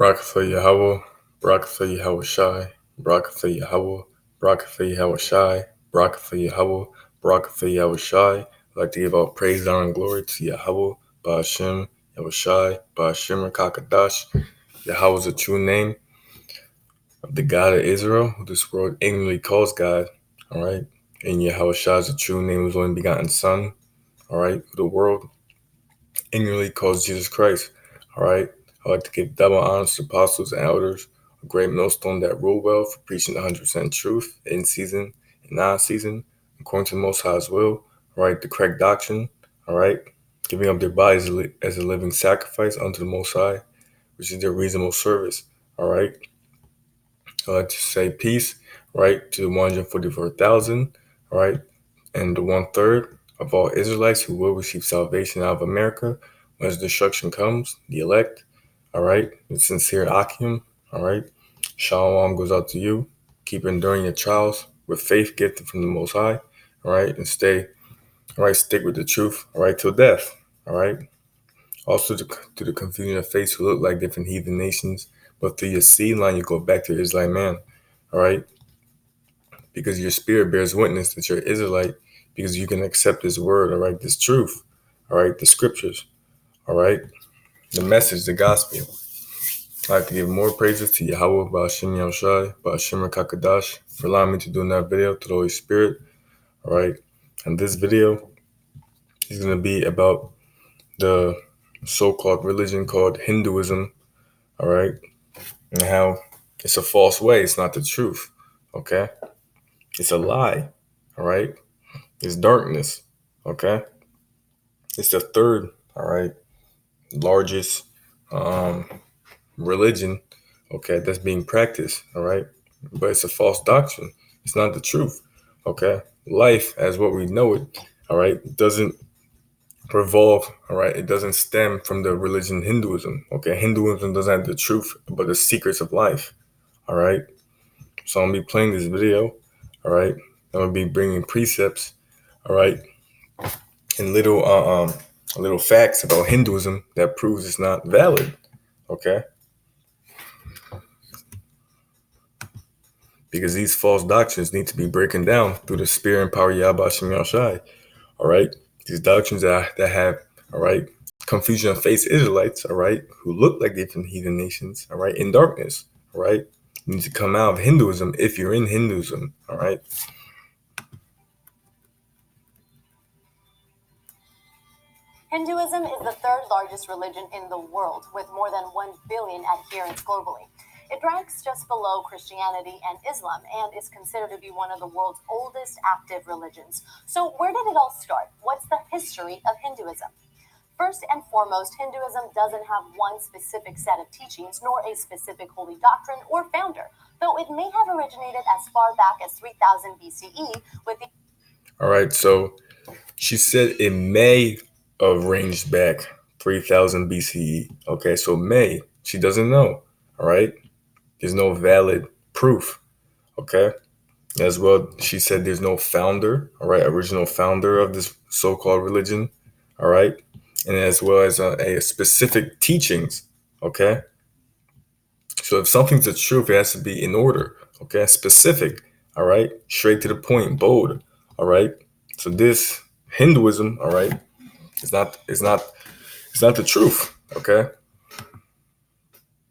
Barakatha Yahweh, Barakatha Yahweh Shai, Barakatha Yahweh, Barakatha Yahweh Shai, Barakatha Yahweh, Barakatha Yahweh Shai. I'd like to give all praise, honor, and glory to Yahweh, Ba'ashem, Yahweh Shai, Ba'ashem, Kakadash. Yahweh is the true name of the God of Israel, who this world ignorantly calls God, all right? And Yahweh Shai is the true name of his only begotten Son, all right, who the world ignorantly calls Jesus Christ, all right? I'd like to give double honors to apostles and elders, a great millstone that rule well for preaching 100% truth in season and non-season, according to the Most High's will, all right? The correct doctrine, all right? Giving up their bodies as a living sacrifice unto the Most High, which is their reasonable service, all right? I'd like to say peace, right, to the 144,000, all right, and the 1/3 of all Israelites who will receive salvation out of America when his destruction comes, the elect, all right, with sincere Akim, all right. Shalom goes out to you. Keep enduring your trials with faith gifted from the Most High, all right, and stay, all right, stick with the truth, all right, till death, all right. Also to the confusion of faith who look like different heathen nations, but through your seed line you go back to Israelite man, all right, because your spirit bears witness that you're Israelite, because you can accept his word, all right, this truth, all right, the scriptures, all right, the message, the gospel. I'd like to give more praises to Yahweh, Ba'ashem Yahushai, Ba'ashem Kakadash, for allowing me to do another video to the Holy Spirit, all right. And this video is going to be about the so-called religion called Hinduism, all right, and how it's a false way. It's not the truth, okay? It's a lie, all right? It's darkness, okay? It's the third, all right, largest religion, okay, that's being practiced, all right? But it's a false doctrine. It's not the truth, okay? Life, as what we know it, all right, doesn't revolve, all right? It doesn't stem from the religion Hinduism, okay? Hinduism doesn't have the truth, but the secrets of life, all right? So I'm going to be playing this video, all right? I'm going to be bringing precepts, all right, and little facts about Hinduism that proves it's not valid, okay? Because these false doctrines need to be broken down through the spirit and power of Yahweh Shem Shai, all right? These doctrines that have, all right, confusion of faith Israelites, all right, who look like different heathen nations, all right, in darkness, all right? You need to come out of Hinduism if you're in Hinduism, all right? Hinduism is the third largest religion in the world, with more than 1 billion adherents globally. It ranks just below Christianity and Islam and is considered to be one of the world's oldest active religions. So where did it all start? What's the history of Hinduism? First and foremost, Hinduism doesn't have one specific set of teachings nor a specific holy doctrine or founder, though it may have originated as far back as 3000 BCE with the... All right, so she said it may have ranged back 3000 BCE. Okay, so may, she doesn't know, all right? There's no valid proof, okay? As well, she said there's no founder, all right, original founder of this so-called religion, all right? And as well as a specific teachings, okay? So if something's the truth, it has to be in order, okay? Specific, all right? Straight to the point, bold, all right? So this Hinduism, all right, it's not the truth, okay?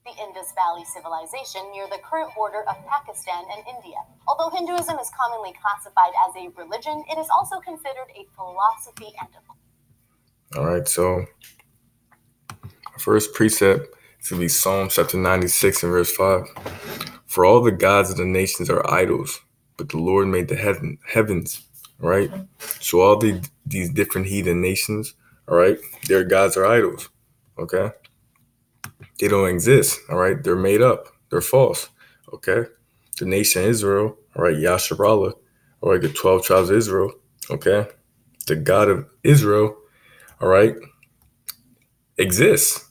The Indus Valley civilization near the current border of Pakistan and India. Although Hinduism is commonly classified as a religion, it is also considered a philosophy and a... All right, so first precept is going to be Psalm chapter 96 and verse 5. For all the gods of the nations are idols, but the Lord made the heavens, right? So all these different heathen nations, all right, their gods are idols, okay? They don't exist, all right? They're made up. They're false, okay? The nation Israel, all right, Yasharallah, all right, the 12 tribes of Israel, okay? The God of Israel, all right, exists,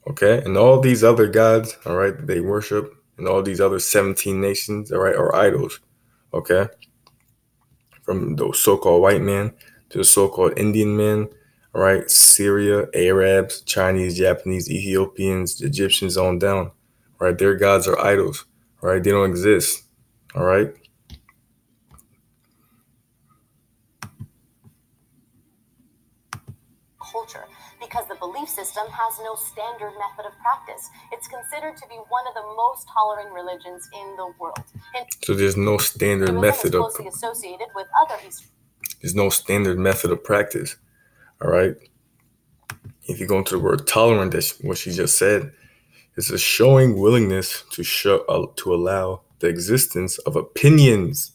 okay? And all these other gods, all right, they worship, and all these other 17 nations, all right, are idols, okay? From the so-called white man to the so-called Indian man, all right, Syria, Arabs, Chinese, Japanese, Ethiopians, Egyptians on down, right? Their gods are idols, right? They don't exist, all right? Culture, because the belief system has no standard method of practice. It's considered to be one of the most tolerant religions in the world. So there's no standard Hinduism is method of closely associated with other Eastern. there's no standard method of practice, all right? If you go into the word tolerant, that's what she just said. It's a showing willingness to allow the existence of opinions,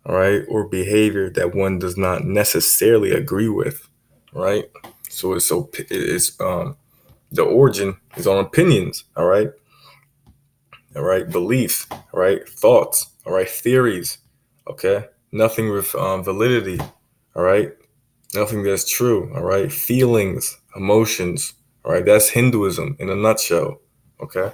all right, or behavior that one does not necessarily agree with, right? So it's the origin is on opinions, all right, beliefs, all right, thoughts, all right, theories, okay, nothing with validity, all right, nothing that's true, all right, feelings, emotions, all right, that's Hinduism in a nutshell, okay.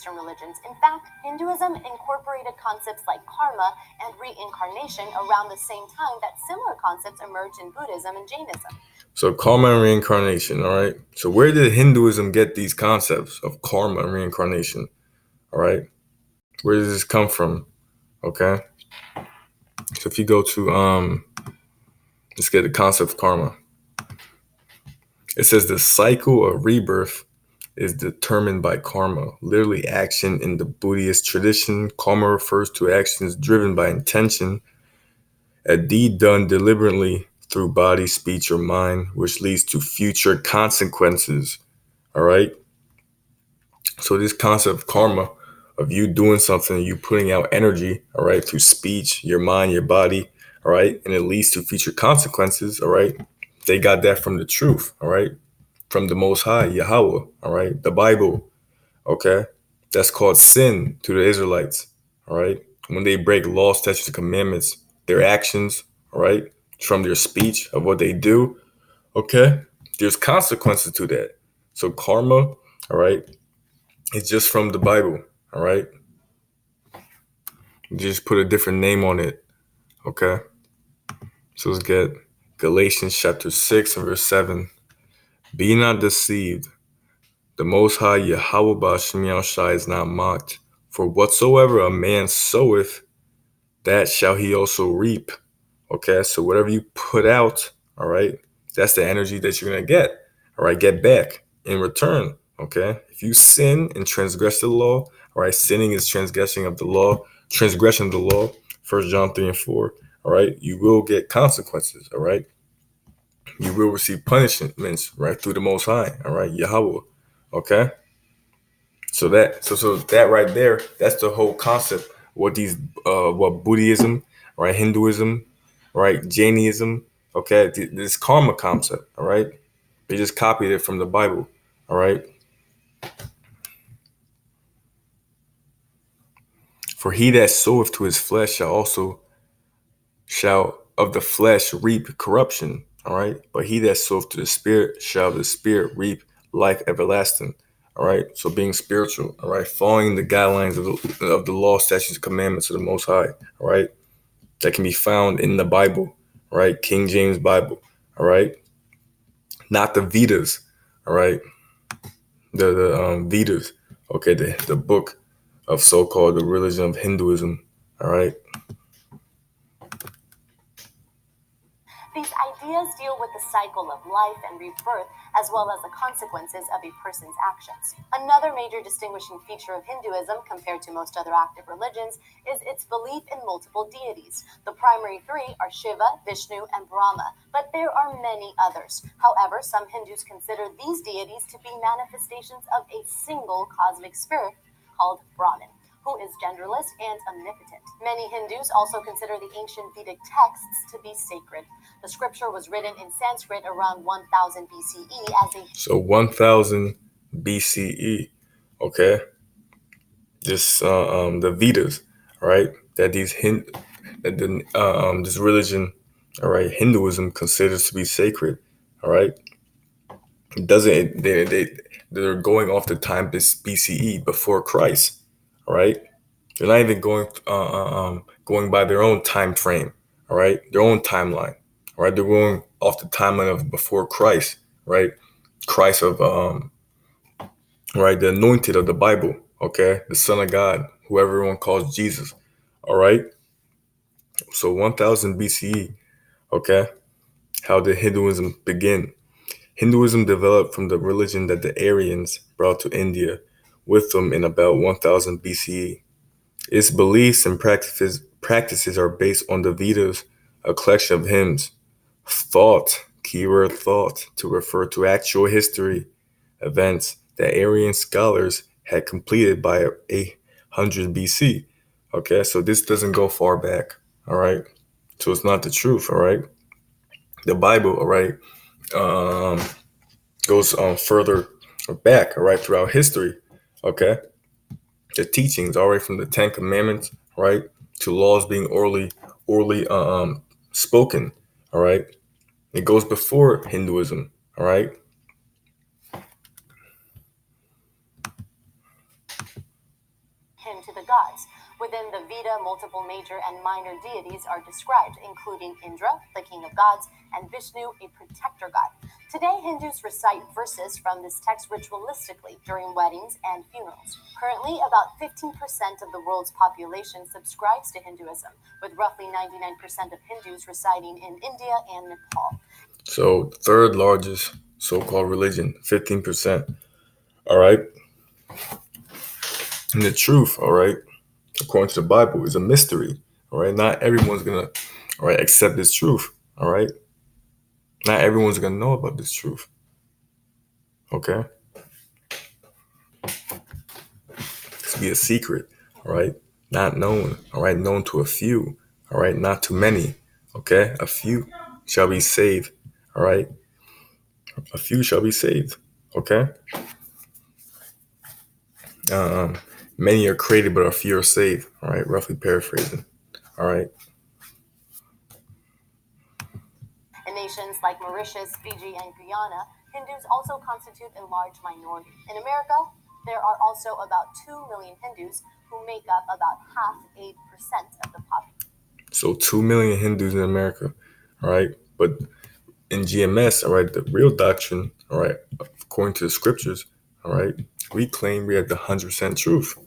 Religions. In fact, Hinduism incorporated concepts like karma and reincarnation around the same time that similar concepts emerged in Buddhism and Jainism. So karma and reincarnation, all right. So where did Hinduism get these concepts of karma and reincarnation? All right. Where does this come from? Okay. So if you go to let's get the concept of karma. It says the cycle of rebirth is determined by karma, literally action in the Buddhist tradition. Karma refers to actions driven by intention, a deed done deliberately through body, speech, or mind, which leads to future consequences. All right. So this concept of karma, of you doing something, you putting out energy, all right, through speech, your mind, your body, all right, and it leads to future consequences, all right. They got that from the truth, all right, from the Most High, Yahweh, all right, the Bible, okay. That's called sin to the Israelites, all right. When they break law, statutes, and commandments, their actions, all right, from their speech of what they do, okay, there's consequences to that. So karma, all right, it's just from the Bible, all right? Just put a different name on it, okay? So let's get Galatians chapter 6 and verse 7. Be not deceived. The Most High Yahweh Ba'Shem Yahushai is not mocked. For whatsoever a man soweth, that shall he also reap. Okay, so whatever you put out, all right, that's the energy that you're going to get, all right, get back in return. Okay, if you sin and transgress the law, all right, sinning is transgressing of the law, transgression of the law, 1 John 3 and 4, all right, you will get consequences, all right, you will receive punishments, right, through the Most High, all right, Yahweh, okay. So that right there, that's the whole concept. What Buddhism, right, Hinduism, right, Jainism, okay, this karma concept, all right. They just copied it from the Bible, all right. For he that soweth to his flesh shall of the flesh reap corruption, all right. But he that soweth to the Spirit shall of the Spirit reap life everlasting. All right. So being spiritual, all right, following the guidelines of the law, statutes, commandments of the Most High, all right, that can be found in the Bible, right, King James Bible, all right, not the Vedas, all right, the Vedas, okay, the book of so-called the religion of Hinduism, all right. These ideas deal with the cycle of life and rebirth, as well as the consequences of a person's actions. Another major distinguishing feature of Hinduism, compared to most other active religions, is its belief in multiple deities. The primary three are Shiva, Vishnu, and Brahma, but there are many others. However, some Hindus consider these deities to be manifestations of a single cosmic spirit called Brahman, who is genderless and omnipotent. Many Hindus also consider the ancient Vedic texts to be sacred. The scripture was written in Sanskrit around 1000 BCE as a... So 1000 BCE, okay, this the Vedas, all right, that this religion, all right, Hinduism considers to be sacred, all right. It doesn't they're going off the time BCE, before Christ, all right. They're not even going by their own time frame, all right, their own timeline, all right. They're going off the timeline of before Christ, right. Christ of right, the anointed of the Bible, okay, the Son of God, who everyone calls Jesus. All right. So 1000 BCE, okay. How did Hinduism begin? Hinduism developed from the religion that the Aryans brought to India with them in about 1000 BCE. Its beliefs and practices are based on the Vedas, a collection of hymns, thought, keyword thought, to refer to actual history, events that Aryan scholars had completed by 800 BC. Okay, so this doesn't go far back. All right, so it's not the truth. All right, the Bible. All right, um, goes further back. All right, throughout history. Okay, the teachings, all right, from the Ten Commandments, right, to laws being orally spoken. All right, it goes before Hinduism. All right. Hymn to the gods. Within the Veda, multiple major and minor deities are described, including Indra, the king of gods, and Vishnu, a protector god. Today, Hindus recite verses from this text ritualistically during weddings and funerals. Currently, about 15% of the world's population subscribes to Hinduism, with roughly 99% of Hindus residing in India and Nepal. So third largest so-called religion, 15%. All right. And the truth, all right, according to the Bible, is a mystery. All right. Not everyone's gonna, all right, accept this truth. All right. Not everyone's gonna know about this truth. Okay. It's be a secret. All right. Not known. All right. Known to a few. All right. Not too many. Okay. A few shall be saved. All right. A few shall be saved. Okay. Um, Many are created, but a few are saved. All right. Roughly paraphrasing. All right. In nations like Mauritius, Fiji, and Guyana, Hindus also constitute a large minority. In America, there are also about 2 million Hindus who make up about half, 8% of the population. So 2 million Hindus in America. All right. But in GMS, all right, the real doctrine, all right, according to the scriptures, all right, we claim we have the 100% truth.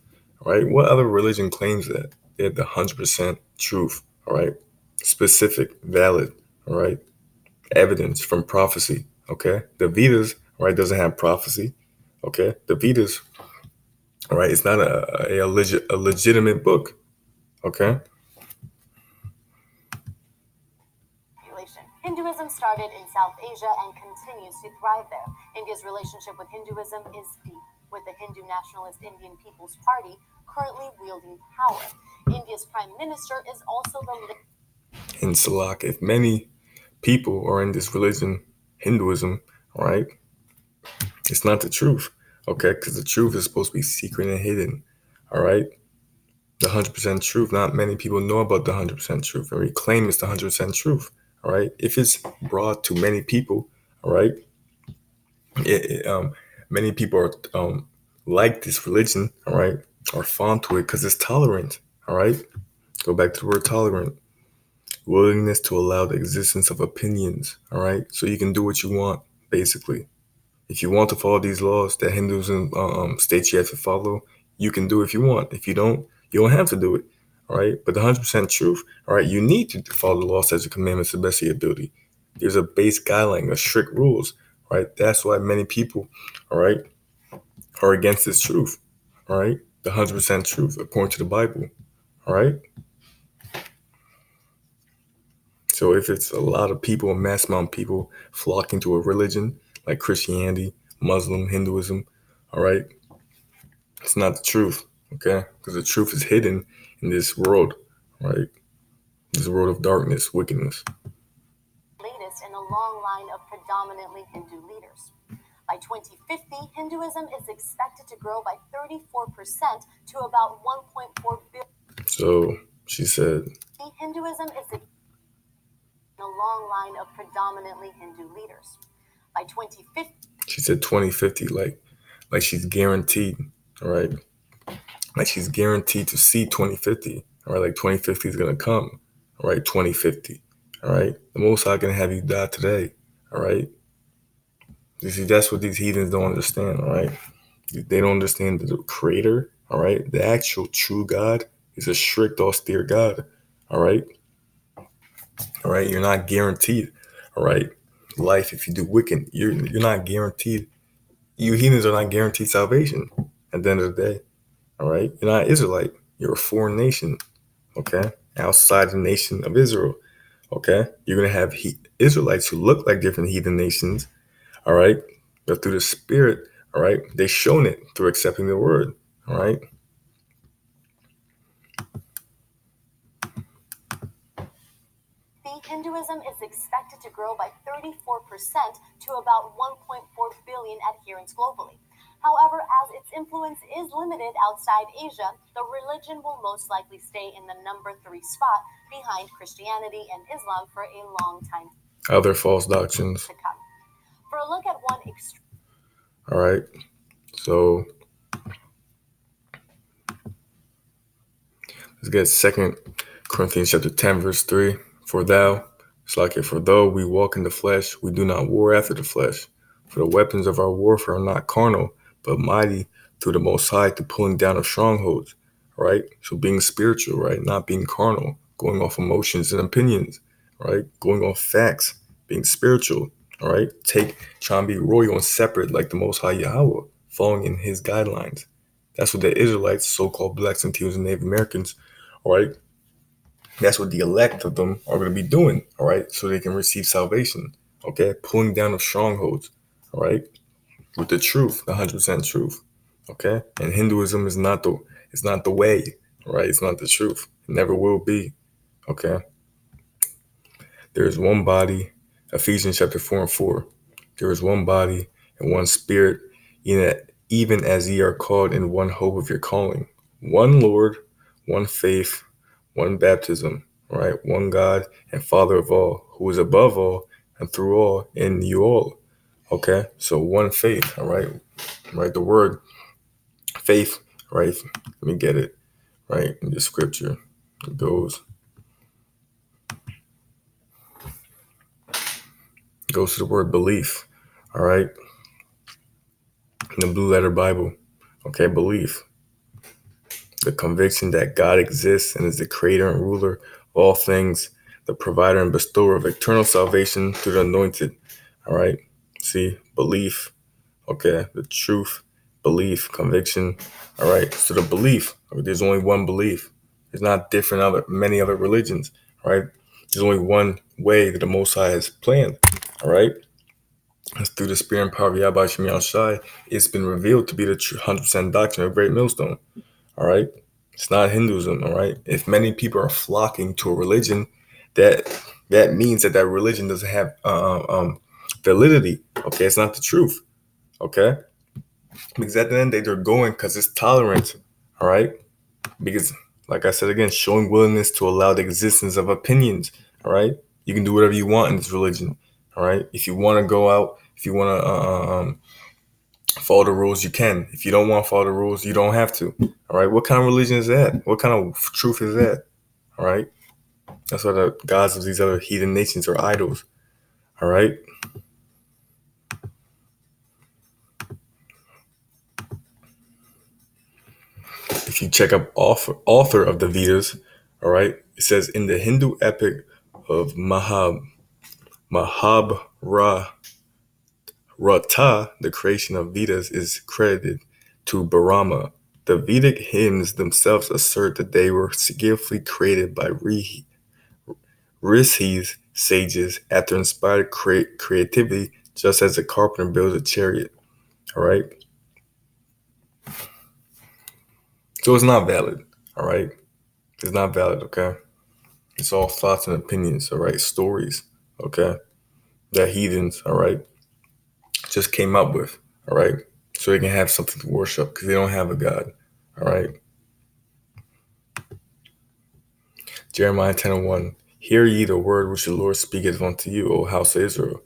All right. What other religion claims that? They have the 100% truth. All right. Specific, valid, all right, evidence from prophecy. Okay. The Vedas, all right, doesn't have prophecy. Okay. The Vedas, all right, it's not a legitimate book. Okay. Hinduism started in South Asia and continues to thrive there. India's relationship with Hinduism is deep, with the Hindu Nationalist Indian People's Party currently wielding power. India's prime minister is also the In Salak, if many people are in this religion, Hinduism, all right, it's not the truth. Okay, because the truth is supposed to be secret and hidden. All right. The 100% truth. Not many people know about the 100% truth, and we claim it's the 100% truth. All right. If it's brought to many people, all right, many people are like this religion, all right, are fond to it because it's tolerant. All right. Go back to the word tolerant. Willingness to allow the existence of opinions. All right. So you can do what you want, basically. If you want to follow these laws that Hinduism states you have to follow, you can do it if you want. If you don't have to do it. All right. But the 100% truth, all right, you need to follow the law, statutes, and commandments to the best of your ability. There's a base guideline, a strict rules. Right. That's why many people, all right, are against this truth. All right. The 100% truth according to the Bible. All right. So if it's a lot of people, a mass amount of people flocking to a religion like Christianity, Muslim, Hinduism, all right, it's not the truth, okay? Because the truth is hidden in this world, right? This world of darkness, wickedness. latest in a long line of predominantly Hindu leaders. By 2050, Hinduism is expected to grow by 34% to about 1.4 billion. So she said, Hinduism is in a long line of predominantly Hindu leaders. By 2050, she said 2050, like she's guaranteed, all right? Like she's guaranteed to see 2050, all right? Like 2050 is gonna come, all right? 2050, all right? The Most High gonna have you die today, all right? You see, that's what these heathens don't understand, all right? They don't understand that the creator, all right, the actual true God is a strict, austere God, all right? All right, you're not guaranteed, all right, life if you do wicked. You're not guaranteed. You heathens are not guaranteed salvation at the end of the day, all right? You're not Israelite. You're a foreign nation, okay? Outside the nation of Israel, okay? You're going to have Israelites who look like different heathen nations, all right? But through the Spirit, all right, they've shown it through accepting the word, all right? Hinduism is expected to grow by 34% to about 1.4 billion adherents globally. However, as its influence is limited outside Asia, the religion will most likely stay in the number 3 spot behind Christianity and Islam for a long time Other false doctrines. to come. For a look at one extreme. All right. So let's get 2 Corinthians chapter 10, verse 3. For though we walk in the flesh, we do not war after the flesh. For the weapons of our warfare are not carnal, but mighty through the Most High to pulling down of strongholds. Right? So being spiritual, right? Not being carnal, going off emotions and opinions, right? Going off facts, being spiritual, all right? Trying to be royal and separate like the Most High Yahweh, following in his guidelines. That's what the Israelites, so-called blacks and Teals and Native Americans, all right? That's what the elect of them are going to be doing, all right? So they can receive salvation, okay? Pulling down of strongholds, all right? With the truth, the 100% truth, okay? And Hinduism is not the way, all right? It's not the truth. It never will be, okay? There is one body, Ephesians chapter 4 and 4. There is one body and one spirit, even as ye are called in one hope of your calling. One Lord, one faith, one baptism, right? One God and Father of all, who is above all and through all in you all. Okay, so one faith, all right? Right, the word faith, right? Let me get it, right? In the scripture, it goes to the word belief, all right? In the Blue Letter Bible, okay, belief. The conviction that God exists and is the creator and ruler of all things, the provider and bestower of eternal salvation through the anointed. All right. See, belief. Okay. The truth, belief, conviction. All right. So the belief, there's only one belief. There's not many other religions. All right. There's only one way that the Most High has planned. All right. It's through the spirit and power of Yahweh Shem Yahushai. It's been revealed to be the 100% doctrine of Great Millstone. All right. It's not Hinduism. All right. If many people are flocking to a religion, that means that religion doesn't have validity. Okay. It's not the truth. Okay. Because at the end of the day, they're going because it's tolerant. All right. Because, like I said again, showing willingness to allow the existence of opinions. All right. You can do whatever you want in this religion. All right. If you want to go out, if you want to follow the rules, you can. If you don't want to follow the rules, you don't have to. All right. What kind of religion is that? What kind of truth is that? All right. That's why the gods of these other heathen nations are idols. All right. If you check up author of the Vedas, all right, it says in the Hindu epic of Mahabharata, the creation of Vedas is credited to Brahma. The Vedic hymns themselves assert that they were skillfully created by Rishis, sages, after inspired creativity, just as a carpenter builds a chariot. All right. So it's not valid. All right. It's not valid. Okay. It's all thoughts and opinions. All right. Stories. Okay. That heathens. All right. Just came up with. All right. So they can have something to worship because they don't have a God. All right. Jeremiah 10:1. Hear ye the word which the Lord speaketh unto you, O house of Israel.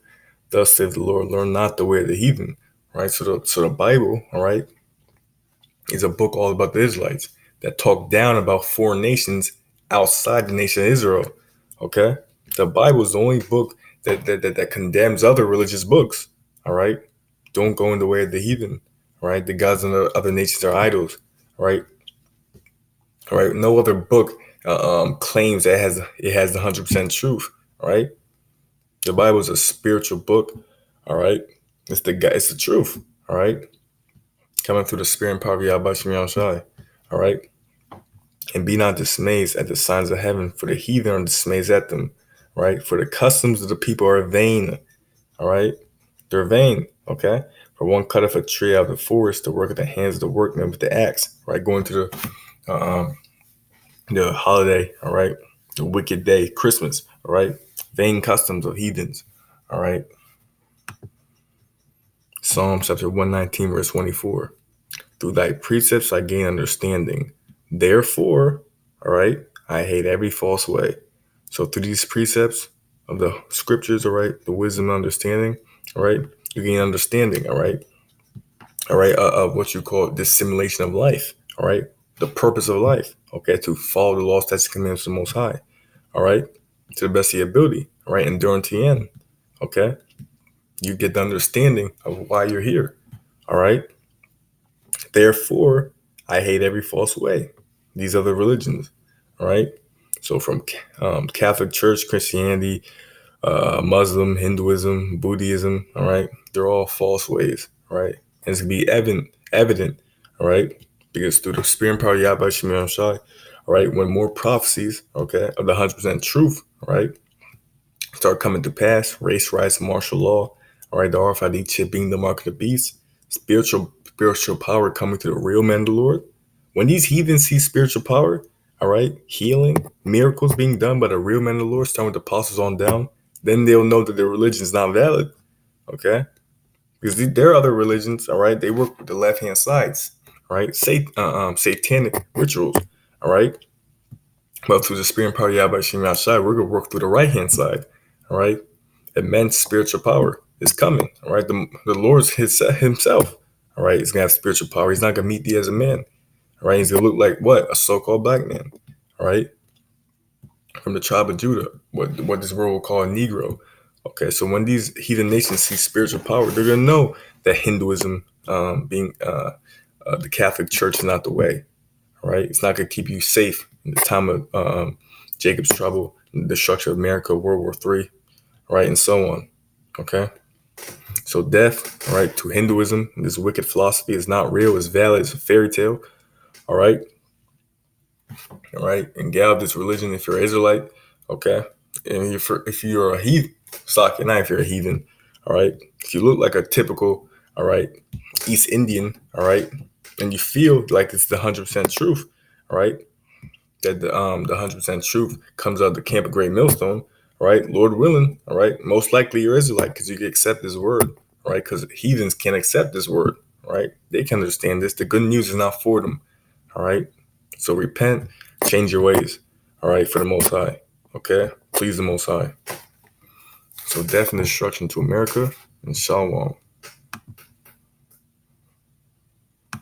Thus saith the Lord, learn not the way of the heathen. All right. So the Bible, all right, is a book all about the Israelites that talk down about foreign nations outside the nation of Israel. Okay? The Bible is the only book that condemns other religious books. All right? Don't go in the way of the heathen. Right? The gods of the other nations are idols. Right? Right? No other book claims that it has the 100% truth. Right? The Bible is a spiritual book. All right? It's the truth. All right? Coming through the spirit and power of Yahweh Shem Yahushai. All right? And be not dismayed at the signs of heaven, for the heathen are dismayed at them. Right? For the customs of the people are vain. All right? They're vain. Okay? For one cutteth a tree out of the forest, the work of the hands of the workman with the axe. Right? Going to the holiday. All right? The wicked day, Christmas. All right? Vain customs of heathens. All right? Psalm chapter 119, verse 24. Through thy precepts I gain understanding. Therefore, all right, I hate every false way. So through these precepts of the scriptures, all right, the wisdom and understanding, all right, you gain understanding, all right, of what you call dissimulation of life, all right, the purpose of life, okay, to follow the laws, statutes, and commandments of the Most High, all right, to the best of your ability, all right, enduring to the end, okay. You get the understanding of why you're here, all right. Therefore, I hate every false way. These other religions, all right? So from Catholic Church, Christianity, Muslim, Hinduism, Buddhism, all right? They're all false ways, all right? And it's going to be evident, all right? Because through the spirit and power of Yahweh Shemir Shai, all right, when more prophecies, okay, of the 100% truth, all right, start coming to pass, race rights, martial law, all right, the RFID chip being the mark of the beast, spiritual power coming to the real man of the Lord. When these heathens see spiritual power, all right, healing, miracles being done by the real man of the Lord, starting with the apostles on down, then they'll know that their religion is not valid, okay? Because there are other religions, all right, they work with the left-hand sides, all right, satanic rituals, all right? But through the spirit and power of Yahweh Shem Yahshai, we're going to work through the right-hand side, all right? Immense spiritual power is coming, all right? The Lord himself, all right, is going to have spiritual power. He's not going to meet thee as a man, all right? He's going to look like what? A so-called black man, all right? From the tribe of Judah, what this world will call a Negro. Okay, so when these heathen nations see spiritual power, they're going to know that Hinduism, being the Catholic Church, is not the way, all right? It's not going to keep you safe in the time of Jacob's trouble, the destruction of America, World War III, right, and so on, okay? So death, all right, to Hinduism, this wicked philosophy is not real, it's valid, it's a fairy tale, all right? All right, and gal this religion if you're an Israelite, okay? And if you're a heathen, sock not if you're a heathen, all right? If you look like a typical, all right, East Indian, all right, and you feel like it's the 100% truth, all right, that the 100% truth comes out of the camp of Great Millstone, all right, Lord willing, all right, most likely you're Israelite because you can accept this word, all right, because heathens can't accept this word, all right, they can understand this. The good news is not for them, all right, so repent, change your ways, all right, for the Most High, okay, please the Most High. So death and destruction to America and Shalom.